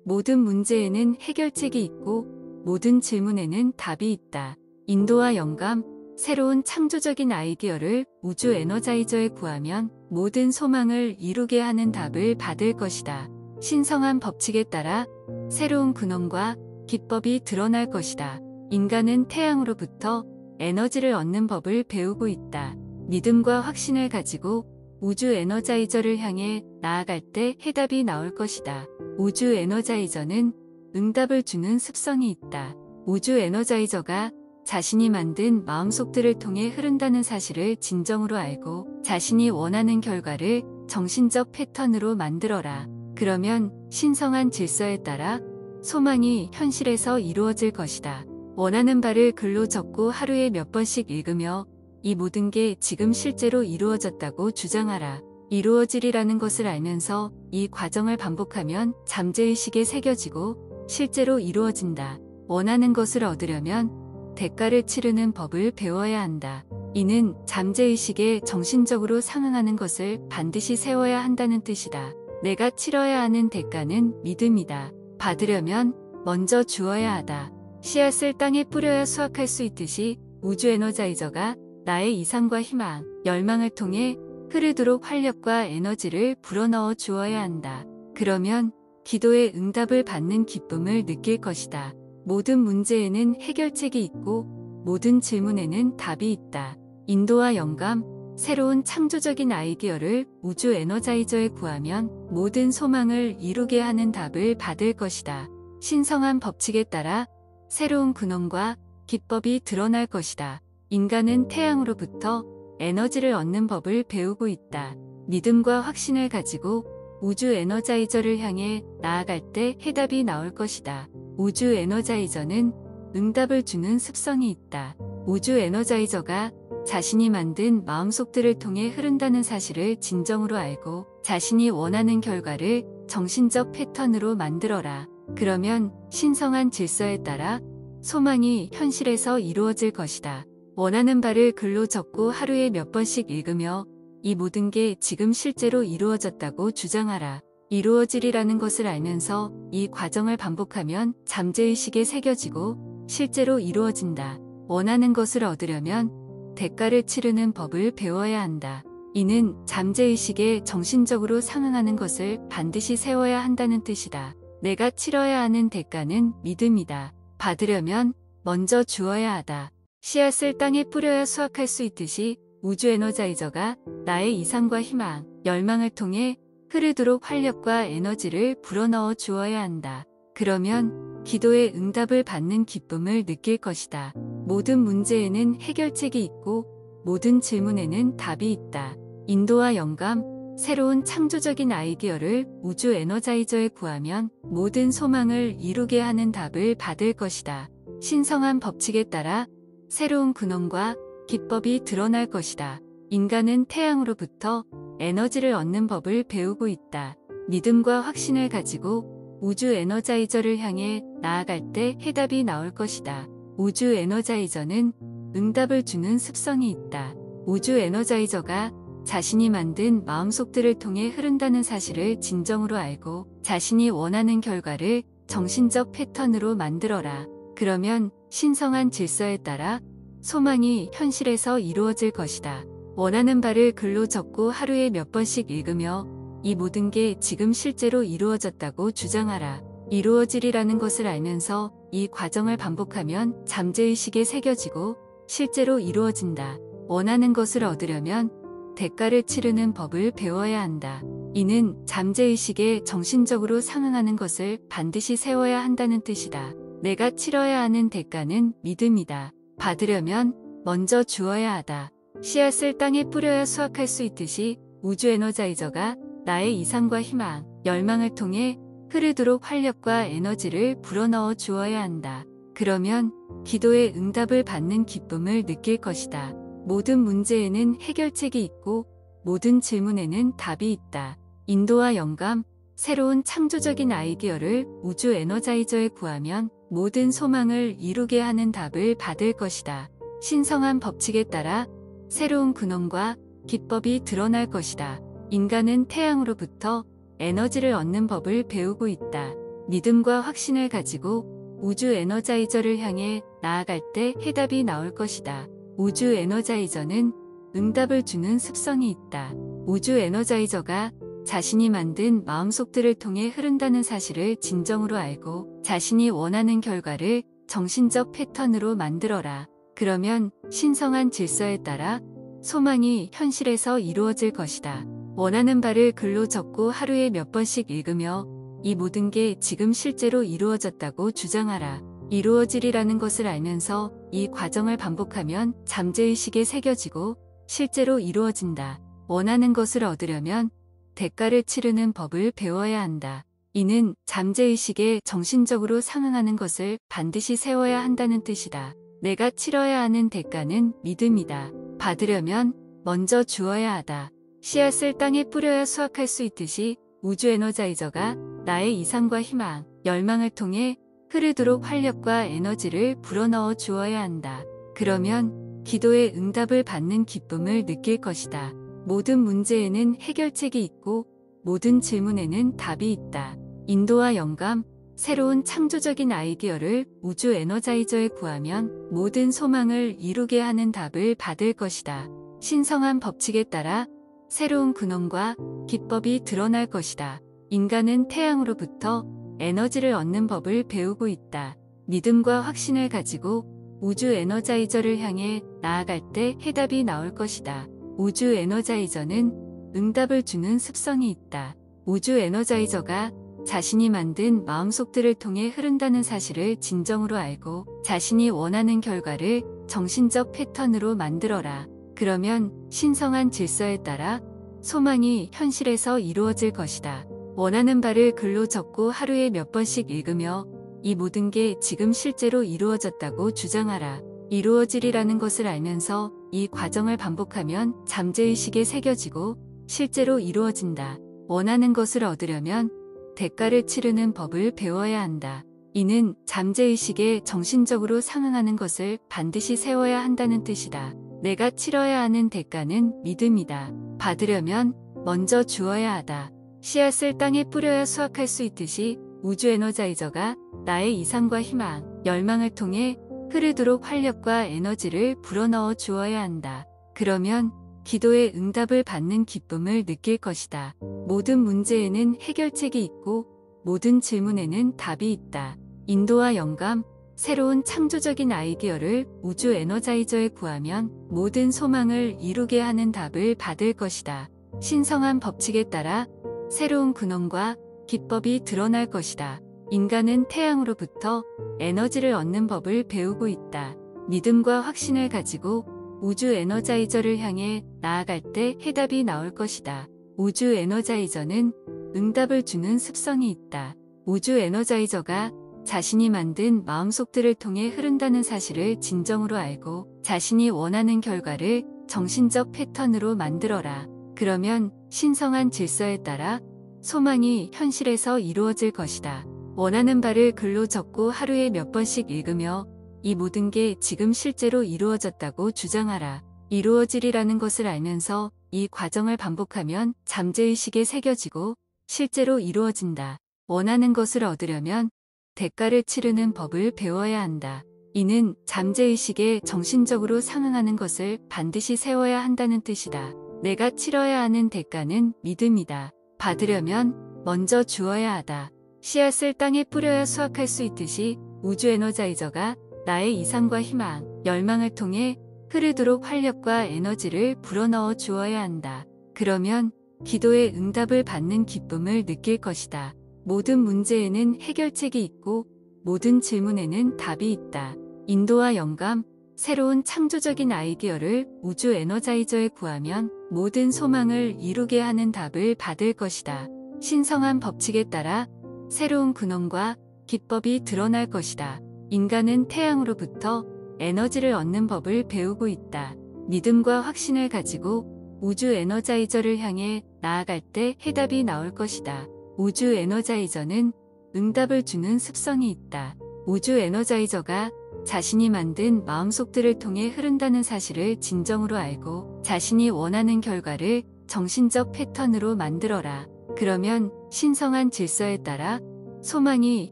모든 문제에는 해결책이 있고 모든 질문에는 답이 있다. 인도와 영감, 새로운 창조적인 아이디어를 우주 에너자이저에 구하면 모든 소망을 이루게 하는 답을 받을 것이다. 신성한 법칙에 따라 새로운 근원과 기법이 드러날 것이다. 인간은 태양으로부터 에너지를 얻는 법을 배우고 있다. 믿음과 확신을 가지고 우주 에너자이저를 향해 나아갈 때 해답이 나올 것이다. 우주 에너자이저는 응답을 주는 습성이 있다. 우주 에너자이저가 자신이 만든 마음속들을 통해 흐른다는 사실을 진정으로 알고 자신이 원하는 결과를 정신적 패턴으로 만들어라. 그러면 신성한 질서에 따라 소망이 현실에서 이루어질 것이다. 원하는 바를 글로 적고 하루에 몇 번씩 읽으며 이 모든 게 지금 실제로 이루어졌다고 주장하라. 이루어지리라는 것을 알면서 이 과정을 반복하면 잠재의식에 새겨지고 실제로 이루어진다. 원하는 것을 얻으려면 대가를 치르는 법을 배워야 한다. 이는 잠재의식에 정신적으로 상응하는 것을 반드시 세워야 한다는 뜻이다. 내가 치러야 하는 대가는 믿음이다. 받으려면 먼저 주어야 하다. 씨앗을 땅에 뿌려야 수확할 수 있듯이 우주 에너자이저가 나의 이상과 희망, 열망을 통해 흐르도록 활력과 에너지를 불어넣어 주어야 한다. 그러면 기도의 응답을 받는 기쁨을 느낄 것이다. 모든 문제에는 해결책이 있고 모든 질문에는 답이 있다. 인도와 영감, 새로운 창조적인 아이디어를 우주 에너자이저에 구하면 모든 소망을 이루게 하는 답을 받을 것이다. 신성한 법칙에 따라 새로운 근원과 기법이 드러날 것이다. 인간은 태양으로부터 에너지를 얻는 법을 배우고 있다. 믿음과 확신을 가지고 우주 에너자이저를 향해 나아갈 때 해답이 나올 것이다. 우주 에너자이저는 응답을 주는 습성이 있다. 우주 에너자이저가 자신이 만든 마음속들을 통해 흐른다는 사실을 진정으로 알고 자신이 원하는 결과를 정신적 패턴으로 만들어라. 그러면 신성한 질서에 따라 소망이 현실에서 이루어질 것이다. 원하는 바를 글로 적고 하루에 몇 번씩 읽으며 이 모든 게 지금 실제로 이루어졌다고 주장하라. 이루어지리라는 것을 알면서 이 과정을 반복하면 잠재의식에 새겨지고 실제로 이루어진다. 원하는 것을 얻으려면 대가를 치르는 법을 배워야 한다. 이는 잠재의식에 정신적으로 상응하는 것을 반드시 세워야 한다는 뜻이다. 내가 치러야 하는 대가는 믿음이다. 받으려면 먼저 주어야 하다. 씨앗을 땅에 뿌려야 수확할 수 있듯이 우주 에너자이저가 나의 이상과 희망, 열망을 통해 흐르도록 활력과 에너지를 불어넣어 주어야 한다. 그러면 기도의 응답을 받는 기쁨을 느낄 것이다. 모든 문제에는 해결책이 있고 모든 질문에는 답이 있다. 인도와 영감, 새로운 창조적인 아이디어를 우주 에너자이저에 구하면 모든 소망을 이루게 하는 답을 받을 것이다. 신성한 법칙에 따라 새로운 근원과 기법이 드러날 것이다. 인간은 태양으로부터 에너지를 얻는 법을 배우고 있다. 믿음과 확신을 가지고 우주 에너자이저를 향해 나아갈 때 해답이 나올 것이다. 우주 에너자이저는 응답을 주는 습성이 있다. 우주 에너자이저가 자신이 만든 마음속들을 통해 흐른다는 사실을 진정으로 알고 자신이 원하는 결과를 정신적 패턴으로 만들어라. 그러면 신성한 질서에 따라 소망이 현실에서 이루어질 것이다. 원하는 바를 글로 적고 하루에 몇 번씩 읽으며 이 모든 게 지금 실제로 이루어졌다고 주장하라. 이루어지리라는 것을 알면서 이 과정을 반복하면 잠재의식에 새겨지고 실제로 이루어진다. 원하는 것을 얻으려면 대가를 치르는 법을 배워야 한다. 이는 잠재의식에 정신적으로 상응하는 것을 반드시 세워야 한다는 뜻이다. 내가 치러야 하는 대가는 믿음이다. 받으려면 먼저 주어야 하다. 씨앗을 땅에 뿌려야 수확할 수 있듯이 우주 에너자이저가 나의 이상과 희망, 열망을 통해 흐르도록 활력과 에너지를 불어넣어 주어야 한다. 그러면 기도의 응답을 받는 기쁨을 느낄 것이다. 모든 문제에는 해결책이 있고 모든 질문에는 답이 있다. 인도와 영감, 새로운 창조적인 아이디어를 우주 에너자이저에 구하면 모든 소망을 이루게 하는 답을 받을 것이다. 신성한 법칙에 따라 새로운 근원과 기법이 드러날 것이다. 인간은 태양으로부터 에너지를 얻는 법을 배우고 있다. 믿음과 확신을 가지고 우주 에너자이저를 향해 나아갈 때 해답이 나올 것이다. 우주 에너자이저는 응답을 주는 습성이 있다. 우주 에너자이저가 자신이 만든 마음속들을 통해 흐른다는 사실을 진정으로 알고 자신이 원하는 결과를 정신적 패턴으로 만들어라. 그러면 신성한 질서에 따라 소망이 현실에서 이루어질 것이다. 원하는 바를 글로 적고 하루에 몇 번씩 읽으며 이 모든 게 지금 실제로 이루어졌다고 주장하라. 이루어지리라는 것을 알면서 이 과정을 반복하면 잠재의식에 새겨지고 실제로 이루어진다. 원하는 것을 얻으려면 대가를 치르는 법을 배워야 한다. 이는 잠재의식에 정신적으로 상응하는 것을 반드시 세워야 한다는 뜻이다. 내가 치러야 하는 대가는 믿음이다. 받으려면 먼저 주어야 하다. 씨앗을 땅에 뿌려야 수확할 수 있듯이 우주 에너자이저가 나의 이상과 희망, 열망을 통해 흐르도록 활력과 에너지를 불어넣어 주어야 한다. 그러면 기도의 응답을 받는 기쁨을 느낄 것이다. 모든 문제에는 해결책이 있고 모든 질문에는 답이 있다. 인도와 영감, 새로운 창조적인 아이디어를 우주 에너자이저에 구하면 모든 소망을 이루게 하는 답을 받을 것이다. 신성한 법칙에 따라 새로운 근원과 기법이 드러날 것이다. 인간은 태양으로부터 에너지를 얻는 법을 배우고 있다. 믿음과 확신을 가지고 우주 에너자이저를 향해 나아갈 때 해답이 나올 것이다. 우주 에너자이저는 응답을 주는 습성이 있다. 우주 에너자이저가 자신이 만든 마음속들을 통해 흐른다는 사실을 진정으로 알고 자신이 원하는 결과를 정신적 패턴으로 만들어라. 그러면 신성한 질서에 따라 소망이 현실에서 이루어질 것이다. 원하는 바를 글로 적고 하루에 몇 번씩 읽으며 이 모든 게 지금 실제로 이루어졌다고 주장하라. 이루어지리라는 것을 알면서 이 과정을 반복하면 잠재의식에 새겨지고 실제로 이루어진다. 원하는 것을 얻으려면 대가를 치르는 법을 배워야 한다. 이는 잠재의식에 정신적으로 상응하는 것을 반드시 세워야 한다는 뜻이다. 내가 치러야 하는 대가는 믿음이다. 받으려면 먼저 주어야 하다. 씨앗을 땅에 뿌려야 수확할 수 있듯이 우주 에너자이저가 나의 이상과 희망, 열망을 통해 흐르도록 활력과 에너지를 불어넣어 주어야 한다. 그러면 기도의 응답을 받는 기쁨을 느낄 것이다. 모든 문제에는 해결책이 있고 모든 질문에는 답이 있다. 인도와 영감, 새로운 창조적인 아이디어를 우주 에너자이저에 구하면 모든 소망을 이루게 하는 답을 받을 것이다. 신성한 법칙에 따라 새로운 근원과 기법이 드러날 것이다. 인간은 태양으로부터 에너지를 얻는 법을 배우고 있다. 믿음과 확신을 가지고 우주 에너자이저를 향해 나아갈 때 해답이 나올 것이다. 우주 에너자이저는 응답을 주는 습성이 있다. 우주 에너자이저가 자신이 만든 마음속들을 통해 흐른다는 사실을 진정으로 알고 자신이 원하는 결과를 정신적 패턴으로 만들어라. 그러면 신성한 질서에 따라 소망이 현실에서 이루어질 것이다. 원하는 바를 글로 적고 하루에 몇 번씩 읽으며 이 모든 게 지금 실제로 이루어졌다고 주장하라. 이루어지리라는 것을 알면서 이 과정을 반복하면 잠재의식에 새겨지고 실제로 이루어진다. 원하는 것을 얻으려면 대가를 치르는 법을 배워야 한다. 이는 잠재의식에 정신적으로 상응하는 것을 반드시 세워야 한다는 뜻이다. 내가 치러야 하는 대가는 믿음이다. 받으려면 먼저 주어야 하다. 씨앗을 땅에 뿌려야 수확할 수 있듯이 우주 에너자이저가 나의 이상과 희망, 열망을 통해 흐르도록 활력과 에너지를 불어넣어 주어야 한다. 그러면 기도의 응답을 받는 기쁨을 느낄 것이다. 모든 문제에는 해결책이 있고 모든 질문에는 답이 있다. 인도와 영감, 새로운 창조적인 아이디어를 우주 에너자이저에 구하면 모든 소망을 이루게 하는 답을 받을 것이다. 신성한 법칙에 따라 새로운 근원과 기법이 드러날 것이다. 인간은 태양으로부터 에너지를 얻는 법을 배우고 있다. 믿음과 확신을 가지고 우주 에너자이저를 향해 나아갈 때 해답이 나올 것이다. 우주 에너자이저는 응답을 주는 습성이 있다. 우주 에너자이저가 자신이 만든 마음속들을 통해 흐른다는 사실을 진정으로 알고 자신이 원하는 결과를 정신적 패턴으로 만들어라. 그러면 신성한 질서에 따라 소망이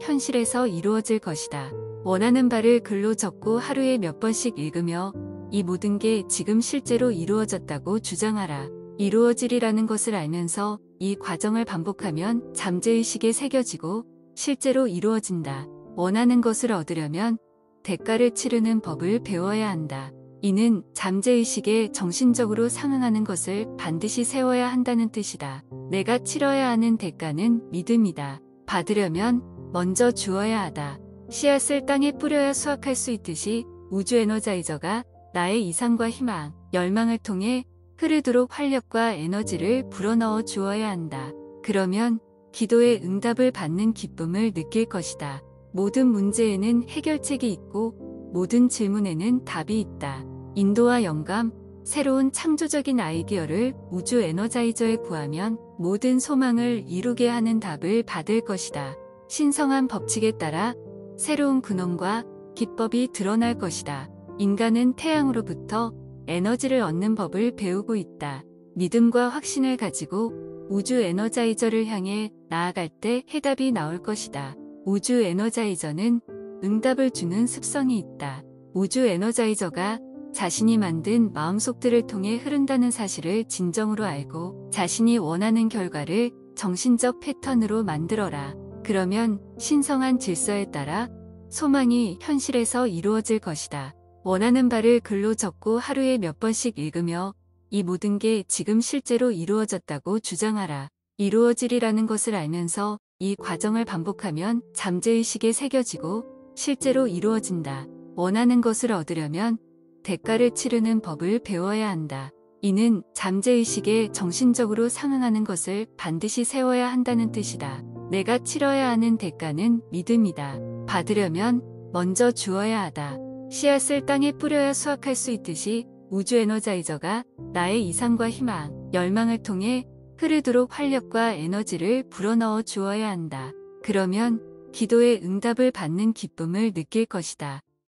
현실에서 이루어질 것이다. 원하는 바를 글로 적고 하루에 몇 번씩 읽으며 이 모든 게 지금 실제로 이루어졌다고 주장하라. 이루어지리라는 것을 알면서 이 과정을 반복하면 잠재의식에 새겨지고 실제로 이루어진다. 원하는 것을 얻으려면 대가를 치르는 법을 배워야 한다. 이는 잠재의식에 정신적으로 상응하는 것을 반드시 세워야 한다는 뜻이다. 내가 치러야 하는 대가는 믿음이다. 받으려면 먼저 주어야 하다. 씨앗을 땅에 뿌려야 수확할 수 있듯이 우주 에너자이저가 나의 이상과 희망, 열망을 통해 흐르도록 활력과 에너지를 불어넣어 주어야 한다. 그러면 기도의 응답을 받는 기쁨을 느낄 것이다. 모든 문제에는 해결책이 있고 모든 질문에는 답이 있다. 인도와 영감, 새로운 창조적인 아이디어를 우주 에너자이저에 구하면 모든 소망을 이루게 하는 답을 받을 것이다. 신성한 법칙에 따라 새로운 근원과 기법이 드러날 것이다. 인간은 태양으로부터 에너지를 얻는 법을 배우고 있다. 믿음과 확신을 가지고 우주 에너자이저를 향해 나아갈 때 해답이 나올 것이다. 우주 에너자이저는 응답을 주는 습성이 있다. 우주 에너자이저가 자신이 만든 마음속들을 통해 흐른다는 사실을 진정으로 알고 자신이 원하는 결과를 정신적 패턴으로 만들어라. 그러면 신성한 질서에 따라 소망이 현실에서 이루어질 것이다. 원하는 바를 글로 적고 하루에 몇 번씩 읽으며 이 모든 게 지금 실제로 이루어졌다고 주장하라. 이루어지리라는 것을 알면서 이 과정을 반복하면 잠재의식에 새겨지고 실제로 이루어진다. 원하는 것을 얻으려면 대가를 치르는 법을 배워야 한다. 이는 잠재의식에 정신적으로 상응하는 것을 반드시 세워야 한다는 뜻이다. 내가 치러야 하는 대가는 믿음이다. 받으려면 먼저 주어야 하다. 씨앗을 땅에 뿌려야 수확할 수 있듯이 우주 에너자이저가 나의 이상과 희망, 열망을 통해 흐르도록 활력과 에너지를 불어넣어 주어야 한다. 그러면 기도의 응답을 받는 기쁨을 느낄 것이다.